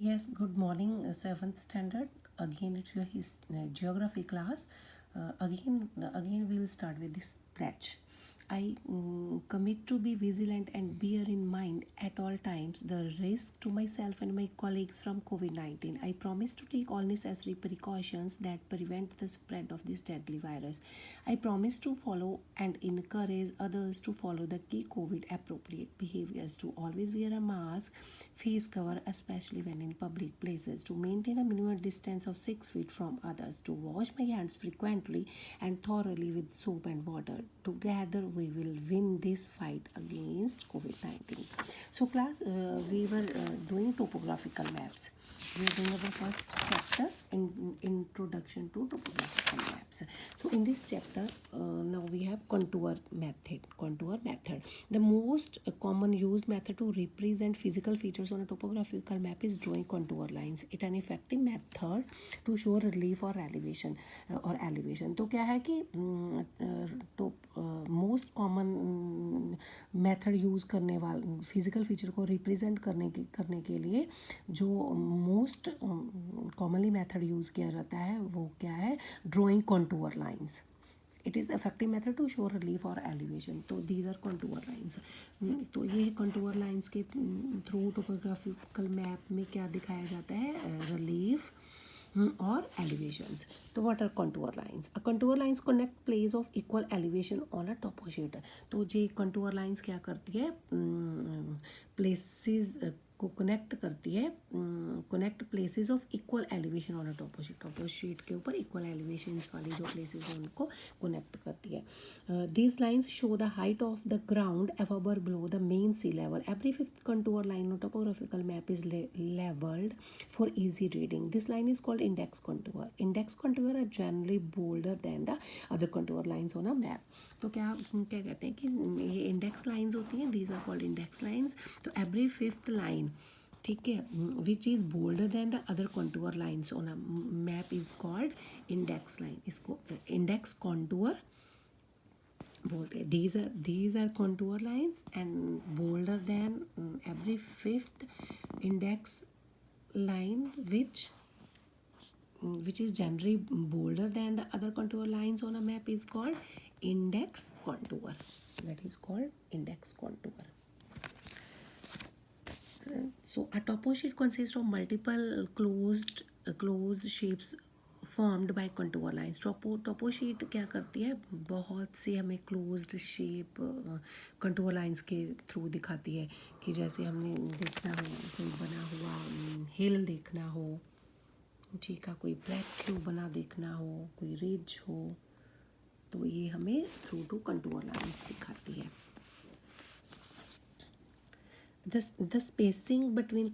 Yes, good morning, seventh standard. Again, it's your geography class. Again, we'll start with this pledge. I commit to be vigilant and bear in mind at all times the risk to myself and my colleagues from COVID 19. I promise to take all necessary precautions that prevent the spread of this deadly virus. I promise to follow and encourage others to follow the key COVID appropriate behaviors, to always wear a mask, face cover, especially when in public places, to maintain a minimum distance of 6 feet from others, to wash my hands frequently and thoroughly with soap and water. Together, we will win this fight against COVID 19. So, class, we were doing topographical maps. We are doing our first chapter in introduction to topographical maps. So in this chapter, now we have contour method. Contour method. The most common used method to represent physical features on a topographical map is drawing contour lines. It an effective method to show relief or elevation or elevation. तो क्या है कि most common method use करने वाला physical feature को represent करने के लिए जो मोस्ट कॉमनली मेथड यूज़ किया जाता है वो क्या है, drawing contour lines. It is effective method to show relief और एलिवेशन. तो दीज आर कॉन्टूर लाइंस. तो ये कॉन्टूर लाइंस के थ्रू टोपोग्राफिकल मैप में क्या दिखाया जाता है, रिलीफ or elevations. तो what are contour lines? A contour lines connect place of equal elevation on a topo sheet. तो ये contour lines क्या करती है, places को कनेक्ट करती है, connect places of equal elevation on a टॉपो sheet के ऊपर इक्वल एलिवेशन वाली जो प्लेसेस हैं उनको कनेक्ट करती है. These lines show the height of the ground above or below the main sea level. Every fifth contour line on topographical map is labeled for easy reading. This line is called index contour. Index contour are generally bolder than the other contour lines on a map. तो क्या कहते हैं कि ये index lines होती हैं, these are called index lines. तो every fifth line, ठीक है, which is bolder than the other contour lines on a map is called index line. इसको इंडेक्स कॉन्टूर बोलते हैं. these are contour lines and bolder than every fifth index line which is generally bolder than the other contour lines on a map is called index contour. That is called index contour. So a topo sheet consists of multiple closed shapes formed by contour lines. Topo sheet क्या करती है, बहुत सी हमें closed shape contour lines के through दिखाती है. कि जैसे हमने देखना हो कोई बना हुआ हिल देखना हो, ठीक है, कोई ब्लैक क्यू बना देखना हो, कोई रिज हो, तो ये हमें थ्रू टू कंटूर लाइंस दिखाती है. The spacing between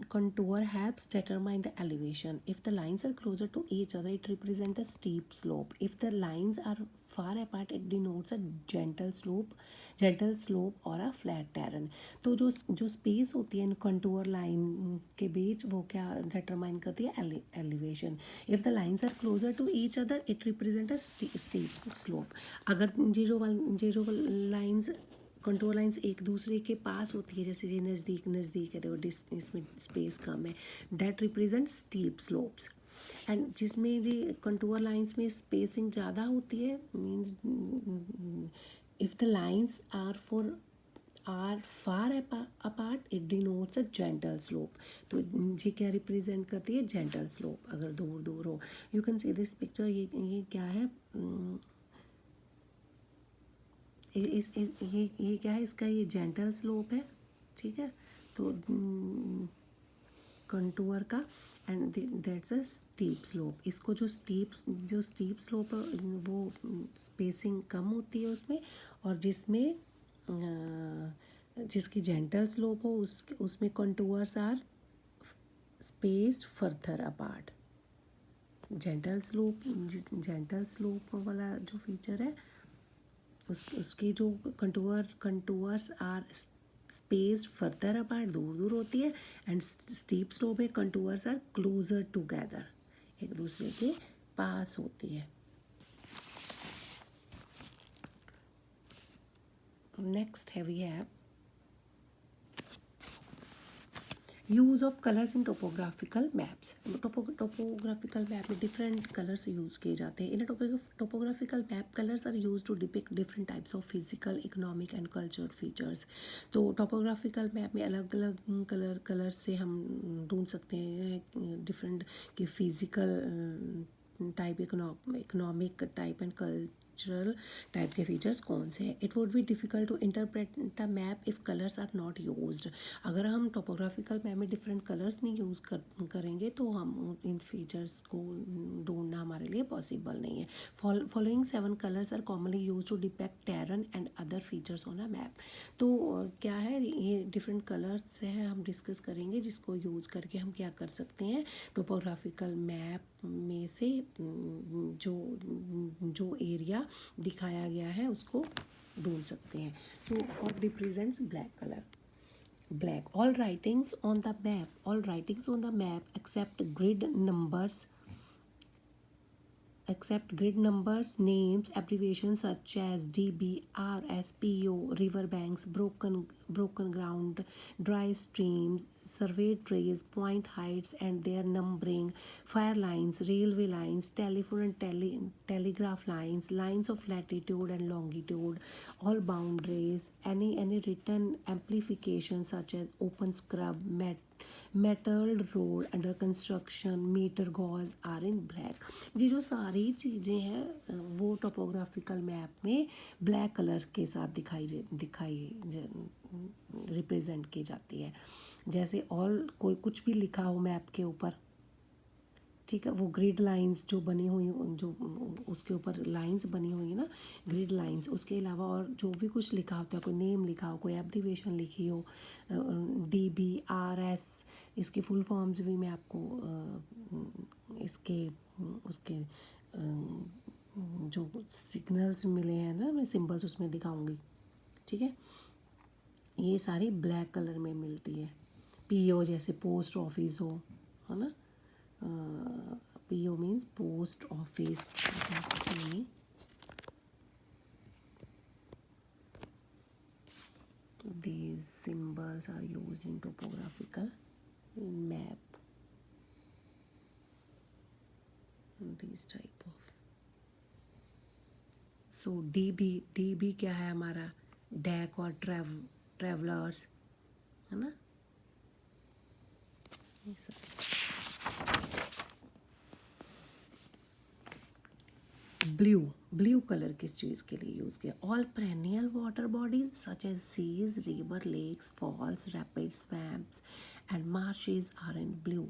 contour helps determine the elevation. If the lines are closer to each other, it represents a steep slope. If the lines are far apart, it denotes a gentle slope or a flat terrain. तो जो space होती है इन contour line के बीच वो क्या determine करती है, elevation. If the lines are closer to each other, it represent a steep slope. अगर ये जो लाइन्स कंट्रोल लाइंस एक दूसरे के पास होती है, जैसे ये नज़दीक है, देखो इसमें स्पेस कम है, that represent steep slopes. And जिसमें ये कंटूर लाइंस में स्पेसिंग ज़्यादा होती है, means if the lines are far apart, it denotes a gentle slope. तो ये क्या रिप्रेजेंट करती है, जेंटल स्लोप. अगर दूर दूर हो, you can see this picture. ये क्या है, ये क्या है, इसका ये जेंटल स्लोप है, ठीक है. तो कंटूर का and that's a steep slope. इसको जो स्टीप स्लोप है वो स्पेसिंग कम होती है उसमें, और जिसकी जेंटल स्लोप हो उसमें contours are spaced further apart. Gentle slope वाला जो फीचर है उसकी जो contours are spaced further apart, दूर होती है. एंड स्टीप स्लोप में कंटूर्स आर क्लोजर टुगेदर, एक दूसरे के पास होती है. नेक्स्ट है we have use of colours in topographical maps. Topographical map में डिफरेंट कलर्स यूज़ किए जाते हैं। In topographical map colours are use to depict different types of physical, economic and cultural features. तो टोपोग्राफिकल मैप में अलग अलग colour से हम ढूंढ सकते हैं डिफरेंट कि physical type, economic type and cultural type के फीचर्स कौन से हैं। It would be difficult to interpret the map if colours are not used. अगर हम टोपोग्राफिकल मैप में डिफरेंट कलर्स नहीं यूज़ करेंगे तो हम इन फीचर्स को ढूंढना हमारे लिए पॉसिबल नहीं है। Following 7 colours are commonly use to depict terrain and other features on a map. तो क्या है, ये डिफरेंट कलर्स है हम डिस्कस करेंगे जिसको यूज़ करके हम क्या कर सकते हैं, टोपोग्राफिकल मैप में से जो जो एरिया दिखाया गया है उसको ढूंढ सकते हैं। तो what represents black colour, black, all writings on the map except grid numbers, names, abbreviations such as DB, RSPO, riverbanks, broken ground, dry streams, surveyed trees, point heights and their numbering, fire lines, railway lines, telephone and telegraph lines, lines of latitude and longitude, all boundaries, any written amplification such as open scrub, metal road under construction, metre gauge are in black. ये जो सारी चीज़ें हैं वो topographical map में black colour के साथ दिखाई रिप्रेजेंट की जाती है। जैसे ऑल कोई कुछ भी लिखा हो मैप के ऊपर, ठीक है, वो ग्रिड लाइंस जो बनी हुई, जो उसके ऊपर लाइंस बनी हुई है ना, ग्रिड लाइंस, उसके अलावा और जो भी कुछ लिखा होता है, कोई नेम लिखा हो, कोई एब्रीवेशन लिखी हो, DBRS, इसकी फुल फॉर्म्स भी मैं आपको इसके उसके जो सिग्नल्स मिले हैं ना, मैं सिंबल्स उसमें दिखाऊंगी, ठीक है। ये सारी ब्लैक कलर में मिलती है। PO जैसे पोस्ट ऑफिस हो, है ना, PO means post office. See, these symbols are used in topographical map. These type of. So DB क्या है हमारा, डैक और ट्रेवलर्स, है ना, ये सब। ब्लू कलर किस चीज़ के लिए यूज़ किया, all perennial water bodies such as seas, river, lakes, falls, rapids, swamps and marshes are in blue.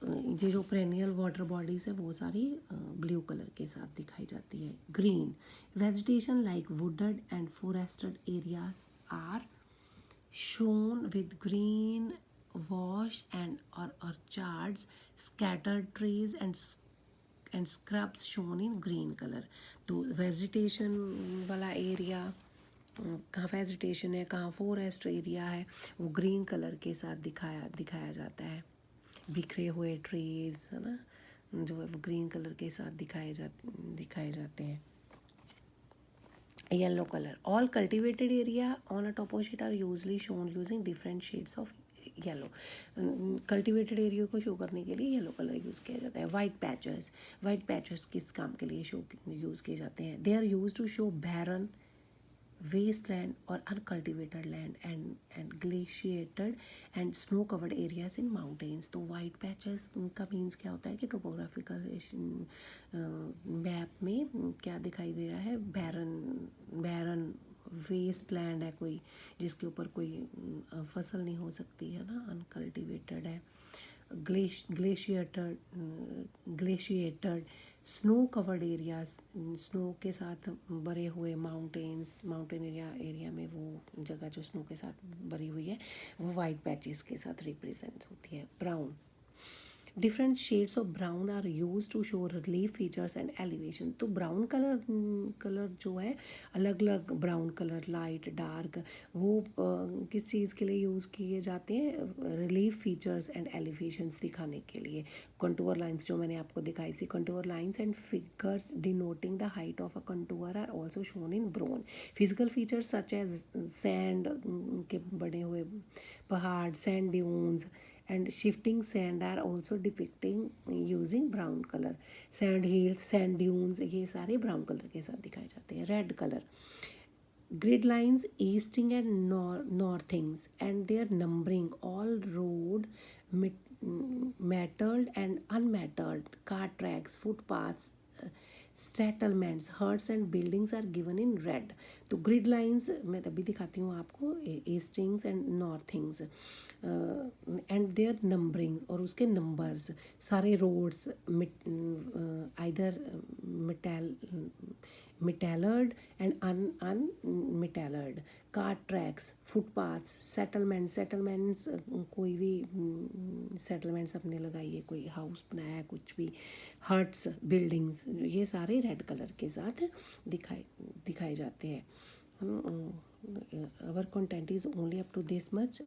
ये जो पेरेनियल वाटर बॉडीज़ है वो सारी ब्लू कलर के साथ दिखाई जाती है। Green, vegetation like wooded and forested areas are shown with green wash and or orchards, scattered trees and scrubs shown in green color। तो वेजिटेशन वाला एरिया, कहाँ वेजिटेशन है, कहाँ फॉरेस्ट एरिया है, वो ग्रीन कलर के साथ दिखाया जाता है। बिखरे हुए ट्रीज, है ना, जो है वो ग्रीन कलर के साथ दिखाए जाते हैं। Yellow color, all cultivated area on a topo sheet are usually shown using different shades of yellow. Cultivated area को शो करने के लिए येलो कलर यूज़ किया जाता है। वाइट पैचेस किस काम के लिए यूज़ किए जाते हैं, they are use to show barren, wasteland or uncultivated land and glaciated and snow covered areas in mountains। तो वाइट पैचेस का मीन्स क्या होता है कि टोपोग्राफिकल मैप में क्या दिखाई दे रहा है, बैरन वेस्ट लैंड है कोई, जिसके ऊपर कोई फसल नहीं हो सकती है ना, अनकल्टिवेटेड है। Glaciated snow covered areas, snow के साथ भरे हुए माउंटेन एरिया में वो जगह जो स्नो के साथ भरी हुई है वो वाइट पैचेस के साथ रिप्रेजेंट होती है। Brown, different shades of brown are use to show relief features and elevation. तो ब्राउन कलर जो है, अलग अलग ब्राउन कलर, लाइट, डार्क, वो किस चीज़ के लिए यूज़ किए जाते हैं, रिलीफ फीचर्स एंड एलिवेशंस दिखाने के लिए। कंटूर लाइंस जो मैंने आपको दिखाई थी, contour lines and figures denoting the height of a contour are also shown in brown. Physical features such as sand के बने हुए पहाड़, sand dunes and shifting sand are also depicting using brown color. Sand hills, sand dunes, ये सारे brown color के साथ दिखाए जाते हैं. Red color, grid lines easting and northings and their numbering, all road, metalled and unmetalled, car tracks, footpaths, settlements, huts and buildings are given in red. तो grid lines मैं तभी दिखाती हूँ आपको, eastings and northings and their numbering, और उसके numbers. सारे roads either metalled and unmetalled, car tracks, footpaths, settlements, कोई भी settlements अपने लगाइए, कोई हाउस बनाया है, कुछ भी, हट्स, बिल्डिंग्स, ये सारे रेड कलर के साथ दिखाए जाते हैं. Our content is only up to this much.